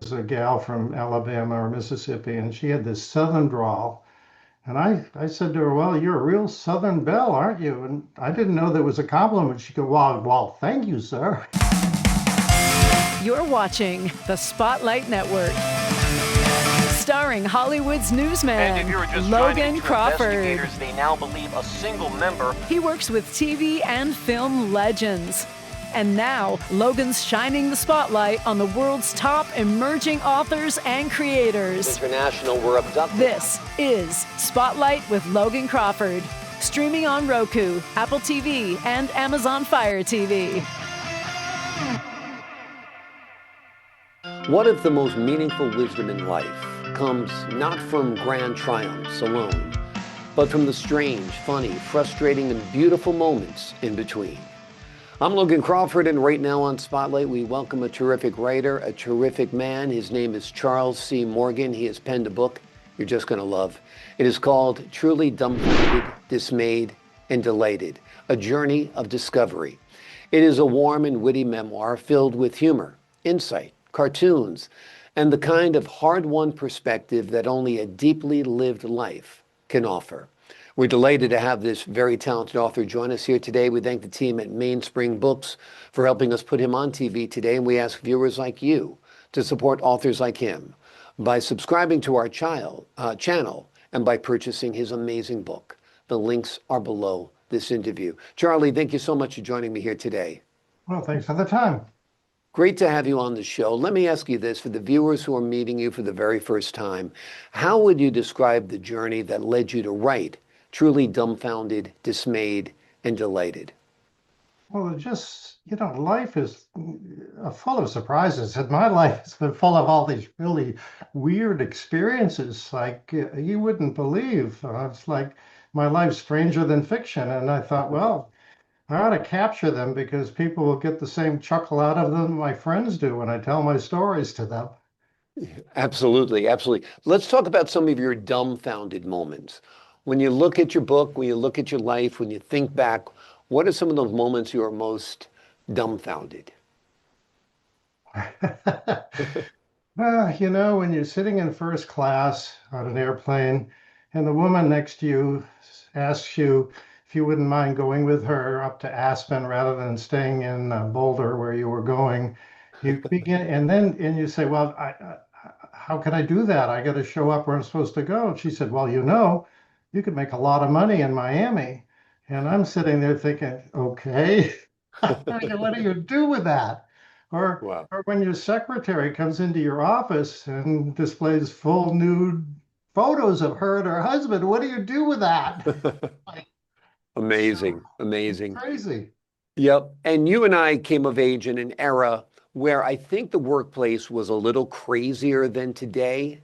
was a gal from Alabama or Mississippi, and she had this Southern drawl. And I said to her, "Well, you're a real Southern belle, aren't you?" And I didn't know that was a compliment. She go, "Well, thank you, sir." You're watching the Spotlight Network, starring Hollywood's newsman, And if you were just Logan trying to trick Crawford. investigators, they now believe a single member. He works with TV and film legends. And now, Logan's shining the spotlight on the world's top emerging authors and creators. International were abducted. This is Spotlight with Logan Crawford, streaming on Roku, Apple TV, and Amazon Fire TV. What if the most meaningful wisdom in life comes not from grand triumphs alone, but from the strange, funny, frustrating, and beautiful moments in between? I'm Logan Crawford, and right now on Spotlight, we welcome a terrific writer, a terrific man. His name is Charles C. Morgan. He has penned a book you're just going to love. It is called Truly Dumbfounded, Dismayed, and Delighted, a journey of discovery. It is a warm and witty memoir filled with humor, insight, cartoons, and the kind of hard-won perspective that only a deeply lived life can offer. We're delighted to have this very talented author join us here today. We thank the team at Mainspring Books for helping us put him on TV today, and we ask viewers like you to support authors like him by subscribing to our channel and by purchasing his amazing book. The links are below this interview. Charlie, thank you so much for joining me here today. Well, thanks for the time. Great to have you on the show. Let me ask you this, for the viewers who are meeting you for the very first time, how would you describe the journey that led you to write Truly Dumbfounded, Dismayed, and Delighted? Well, life is full of surprises, and my life has been full of all these really weird experiences, like you wouldn't believe. It's like my life's stranger than fiction, and I thought, well, I ought to capture them because people will get the same chuckle out of them my friends do when I tell my stories to them. Absolutely, absolutely. Let's talk about some of your dumbfounded moments. When you look at your book, when you look at your life, when you think back, what are some of those moments you are most dumbfounded? Well, when you're sitting in first class on an airplane and the woman next to you asks you if you wouldn't mind going with her up to Aspen rather than staying in Boulder where you were going, you begin, and you say, "Well, how can I do that? I got to show up where I'm supposed to go." And she said, "Well, you could make a lot of money in Miami." And I'm sitting there thinking, okay, what do you do with that? Wow. Or when your secretary comes into your office and displays full nude photos of her and her husband, what do you do with that? Amazing, amazing. Crazy. Yep. And you and I came of age in an era where I think the workplace was a little crazier than today.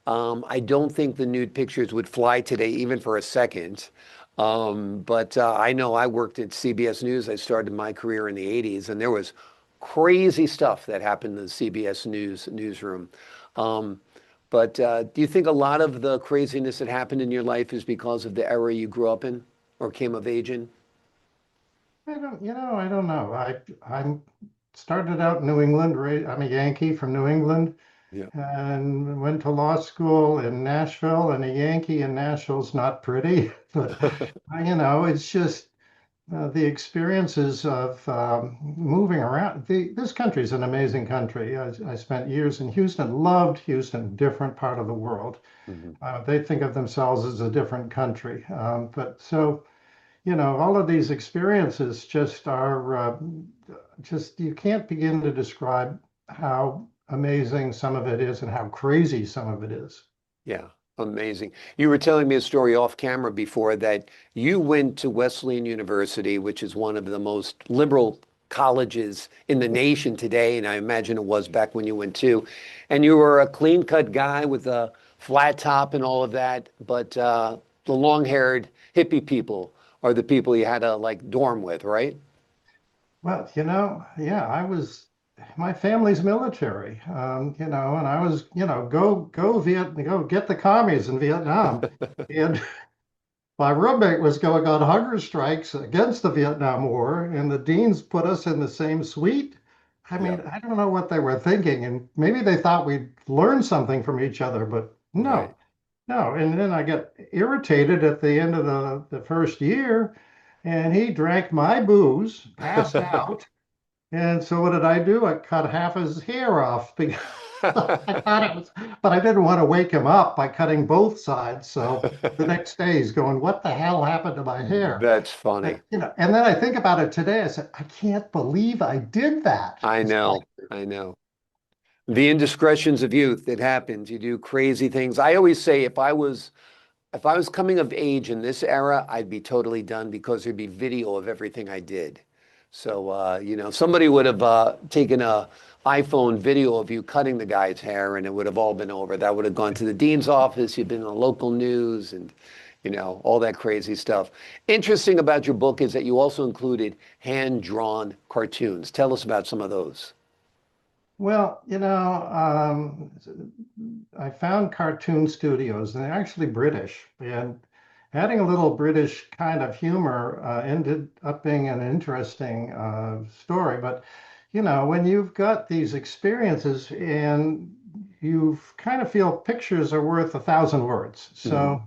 I don't think the nude pictures would fly today, even for a second. But I know I worked at CBS News. I started my career in the 80s, and there was crazy stuff that happened in the CBS News newsroom. But do you think a lot of the craziness that happened in your life is because of the era you grew up in or came of age in? I don't know. I started out in New England. I'm a Yankee from New England. Yeah. And went to law school in Nashville, and a Yankee in Nashville's not pretty, but it's just the experiences of moving around. This country is an amazing country. I spent years in Houston, loved Houston, different part of the world. Mm-hmm. They think of themselves as a different country. But so, all of these experiences just are you can't begin to describe how amazing some of it is and how crazy some of it is. Yeah, amazing. You were telling me a story off camera before that you went to Wesleyan University, which is one of the most liberal colleges in the nation today, and I imagine it was back when you went too. And you were a clean-cut guy with a flat top and all of that, but the long-haired hippie people are the people you had to dorm with, right? Well, my family's military, and I was, go get the commies in Vietnam. And my roommate was going on hunger strikes against the Vietnam War, and the deans put us in the same suite. I Yeah. mean, I don't know what they were thinking, and maybe they thought we'd learn something from each other, but no, Right. no. And then I got irritated at the end of the first year, and he drank my booze, passed out. And so what did I do? I cut half his hair off because I thought it was, but I didn't want to wake him up by cutting both sides. So the next day he's going, "What the hell happened to my hair?" That's funny. And then I think about it today. I said, I can't believe I did that. I It's like, know. I know. The indiscretions of youth, it happens. You do crazy things. I always say if I was coming of age in this era, I'd be totally done because there'd be video of everything I did. So, somebody would have taken a iPhone video of you cutting the guy's hair and it would have all been over. That would have gone to the dean's office. You've been in the local news and, all that crazy stuff. Interesting about your book is that you also included hand-drawn cartoons. Tell us about some of those. well, I found cartoon studios, and they're actually British. And adding a little British kind of humor ended up being an interesting story. But, when you've got these experiences and you kind of feel pictures are worth a thousand words. Mhm. So,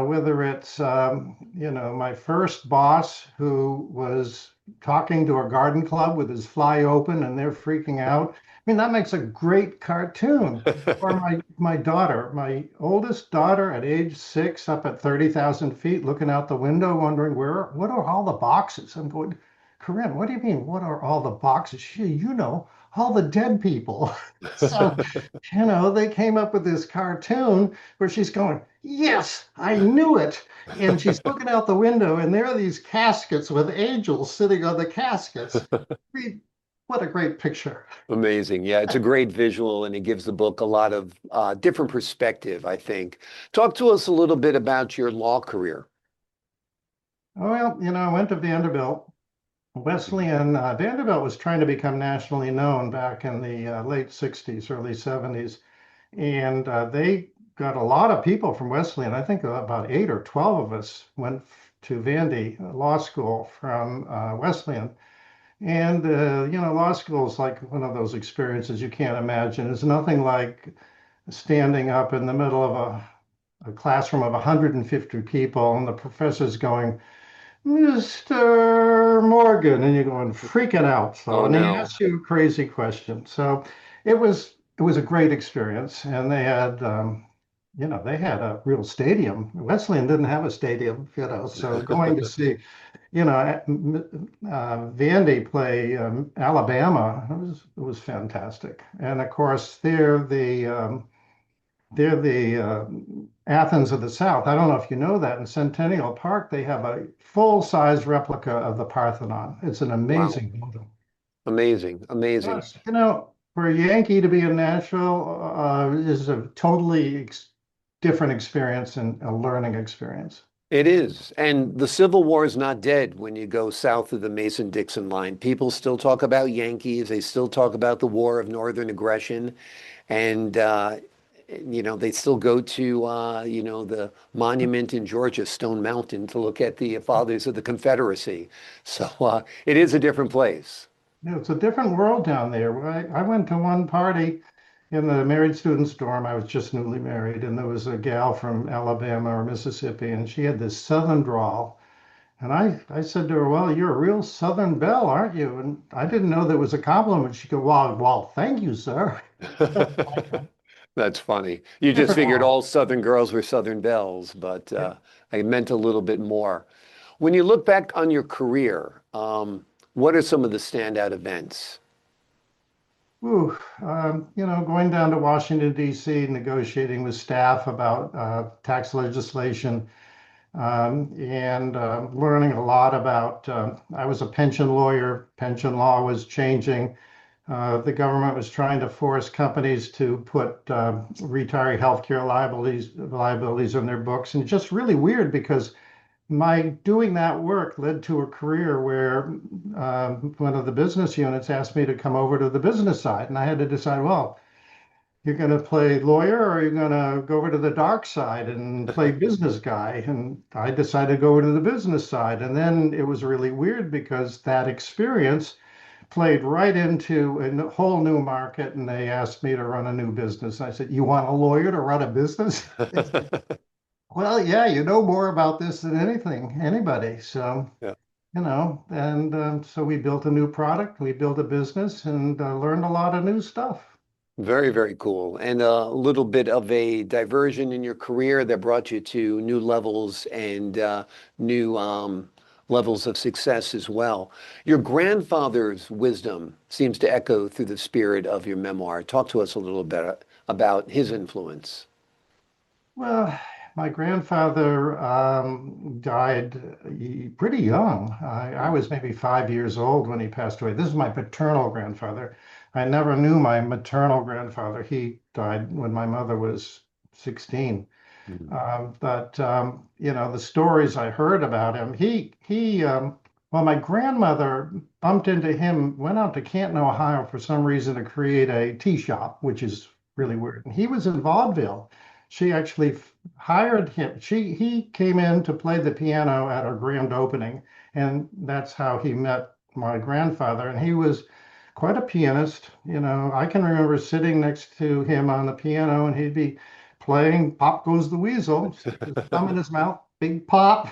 whether it's, my first boss who was talking to a garden club with his fly open and they're freaking out. I mean, that makes a great cartoon. Or my daughter, my oldest daughter at age 6, up at 30,000 feet, looking out the window, wondering what are all the boxes? I'm going, Corinne, what do you mean? What are all the boxes? All the dead people. So, they came up with this cartoon where she's going, "Yes, I knew it." And she's looking out the window, and there are these caskets with angels sitting on the caskets. What a great picture. Amazing. Yeah, it's a great visual and it gives the book a lot of different perspective, I think. Talk to us a little bit about your law career. Well, I went to Vanderbilt. Vanderbilt was trying to become nationally known back in the late 60s, early 70s. And they got a lot of people from Wesleyan. I think about 8 or 12 of us went to Vandy Law School from Wesleyan. And, law school is like one of those experiences you can't imagine. It's nothing like standing up in the middle of a classroom of 150 people and the professor's going, "Mr. Morgan," and you're going freaking out. So, Oh, and he no. asks you a crazy question. So it was a great experience. And they had a real stadium. Wesleyan didn't have a stadium, so going to see, Vandy play Alabama, it was fantastic. And of course, they're the Athens of the South. I don't know if you know that in Centennial Park, they have a full-size replica of the Parthenon. It's an Wow. amazing building. Amazing. Amazing. Yes, for a Yankee to be in Nashville is a totally different experience and a learning experience. It is. And the Civil War is not dead when you go south of the Mason-Dixon line. People still talk about Yankees. They still talk about the War of Northern Aggression. And, they still go to, the monument in Georgia, Stone Mountain, to look at the fathers of the Confederacy. So it is a different place. It's a different world down there. I went to one party in the married students dorm. I was just newly married, and there was a gal from Alabama or Mississippi, and she had this Southern drawl. And I said to her, "Well, you're a real Southern belle, aren't you?" And I didn't know that was a compliment. She go, "Well, thank you, sir." That's funny. You just Different figured world. all Southern girls were Southern belles, but I meant a little bit more. When you look back on your career, what are some of the standout events? Ooh, going down to Washington, D.C., negotiating with staff about tax legislation, and learning a lot about. I was a pension lawyer. Pension law was changing. The government was trying to force companies to put retiree healthcare liabilities in their books, and it's just really weird because my doing that work led to a career where one of the business units asked me to come over to the business side, and I had to decide, well, you're going to play lawyer or you're going to go over to the dark side and play business guy. And I decided to go over to the business side. And then it was really weird because that experience played right into a whole new market, and they asked me to run a new business. I said, "You want a lawyer to run a business?" They said, "Well, yeah, you know more about this than anybody." So, Yeah. and so we built a new product, we built a business, and learned a lot of new stuff. Very, very cool. And a little bit of a diversion in your career that brought you to new levels and new levels of success as well. Your grandfather's wisdom seems to echo through the spirit of your memoir. Talk to us a little bit about his influence. Well, my grandfather died pretty young. I Mm, was maybe 5 years old when he passed away. This is my paternal grandfather. I never knew my maternal grandfather. He died when my mother was 16. mm, But the stories I heard about him, well, my grandmother bumped into him, went out to Canton, Ohio for some reason to create a tea shop, which is really weird. And he was in vaudeville. She actually hired him. He came in to play the piano at our grand opening, and that's how he met my grandfather. And he was quite a pianist. I can remember sitting next to him on the piano, and he'd be playing Pop Goes the Weasel, his thumb in his mouth, big pop.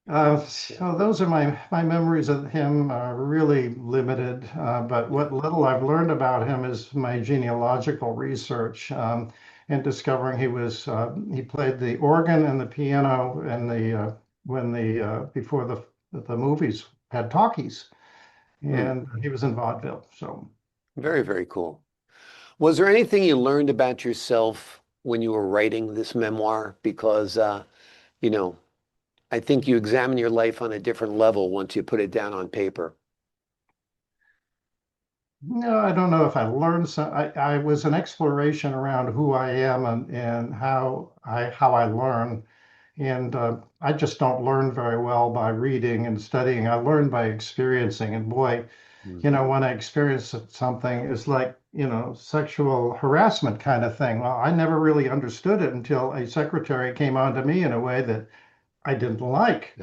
So those are my memories of him, really limited. But what little I've learned about him is my genealogical research, and discovering he played the organ and the piano and when the before the movies had talkies, mm. and he was in vaudeville. So. Very, very cool. Was there anything you learned about yourself when you were writing this memoir? Because, you know, I think you examine your life on a different level once you put it down on paper. No, I don't know if I learned some. I was an exploration around who I am and how I learn. And I just don't learn very well by reading and studying. I learn by experiencing. And boy, Mm. when I experience something, it's like, sexual harassment kind of thing. Well, I never really understood it until a secretary came on to me in a way that I didn't like.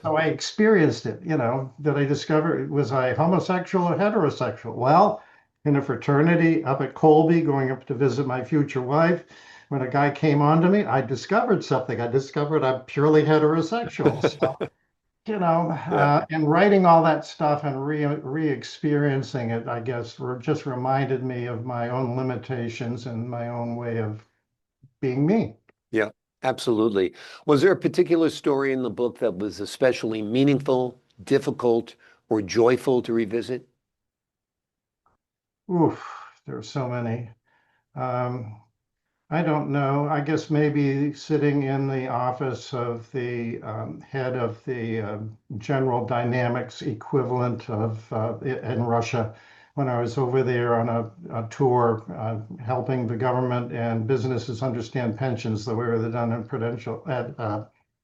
So I experienced it, that I discovered, was I homosexual or heterosexual? Well, in a fraternity up at Colby, going up to visit my future wife, when a guy came on to me, I discovered something. I discovered I'm purely heterosexual. So, Yeah, and writing all that stuff and re-experiencing it, I guess, just reminded me of my own limitations and my own way of being me. yeah, absolutely. Was there a particular story in the book that was especially meaningful, difficult, or joyful to revisit? Oof, there are so many. Um, I don't know. I guess maybe sitting in the office of the head of the General Dynamics equivalent of in Russia when I was over there on a tour, helping the government and businesses understand pensions the way they're done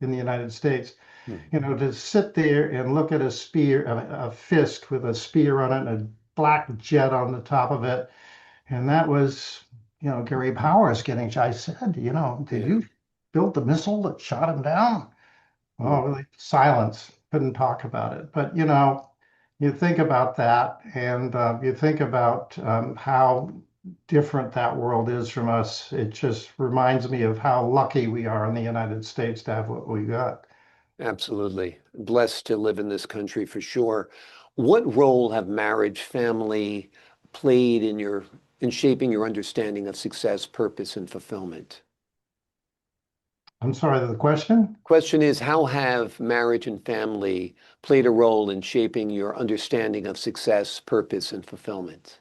in the United States. Hmm. To sit there and look at a fist with a spear on it and a black jet on the top of it, and that was, Gary Powers getting, I said, did Yeah. you build the missile that shot him down? Hmm. Oh, really? Silence. Couldn't talk about it. But, you think about that and you think about how different that world is from us. It just reminds me of how lucky we are in the United States to have what we got. Absolutely. Blessed to live in this country for sure. What role have marriage, family played in shaping your understanding of success, purpose, and fulfillment? I'm sorry, the question? Question is, how have marriage and family played a role in shaping your understanding of success, purpose, and fulfillment?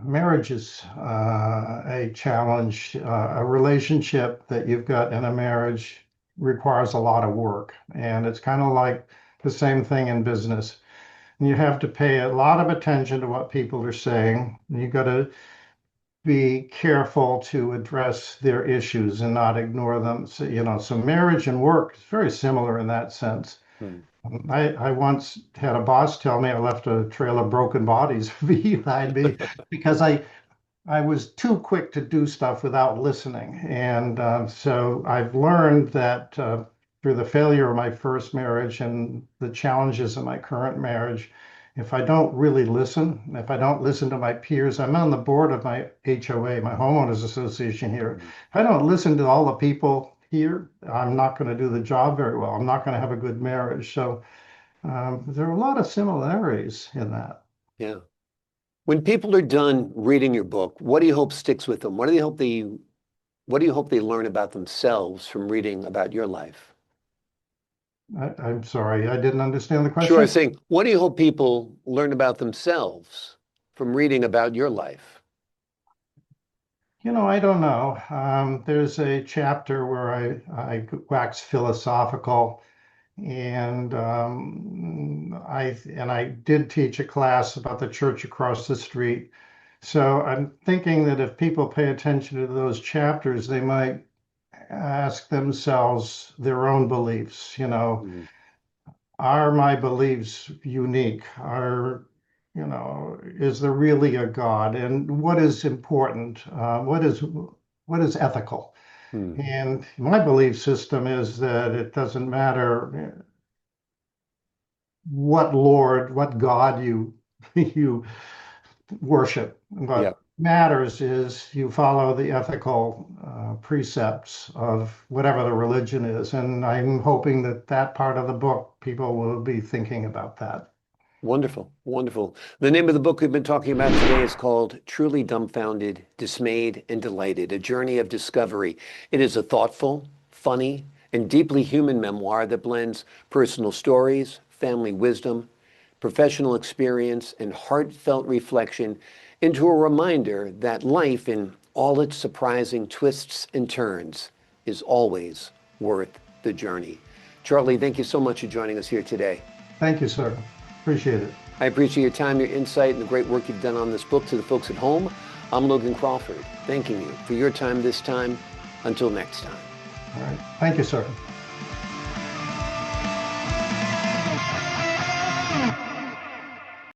Marriage is a challenge. A relationship that you've got in a marriage requires a lot of work. And it's kind of like the same thing in business. You have to pay a lot of attention to what people are saying. You've got to be careful to address their issues and not ignore them. So marriage and work is very similar in that sense. Hmm. I once had a boss tell me I left a trail of broken bodies behind me because I was too quick to do stuff without listening. And so I've learned that through the failure of my first marriage and the challenges of my current marriage, if I don't really listen, if I don't listen to my peers, I'm on the board of my HOA, my homeowners association here. If I don't listen to all the people here, I'm not going to do the job very well. I'm not going to have a good marriage. So there are a lot of similarities in that. Yeah. When people are done reading your book, what do you hope sticks with them? What do you hope they learn about themselves from reading about your life? I'm sorry, I didn't understand the Sure, I question. was saying, what do you hope people learn about themselves from reading about your life? I don't know. There's a chapter where I wax philosophical, and I did teach a class about the church across the street. So I'm thinking that if people pay attention to those chapters, they might ask themselves their own beliefs. Mhm. Are my beliefs unique? Is there really a God? And what is important? What is ethical? Hmm. And my belief system is that it doesn't matter what Lord, what God you you worship. Yeah, What matters is you follow the ethical precepts of whatever the religion is. And I'm hoping that that part of the book, people will be thinking about that. wonderful, wonderful. The name of the book we've been talking about today is called Truly Dumbfounded, Dismayed, and Delighted, A Journey of Discovery. It is a thoughtful, funny, and deeply human memoir that blends personal stories, family wisdom, professional experience, and heartfelt reflection into a reminder that life, in all its surprising twists and turns, is always worth the journey. Charlie, thank you so much for joining us here today. Thank you, sir. Appreciate it. I appreciate your time, your insight, and the great work you've done on this book. To the folks at home, I'm Logan Crawford, thanking you for your time this time. Until next time. All right. Thank you, sir.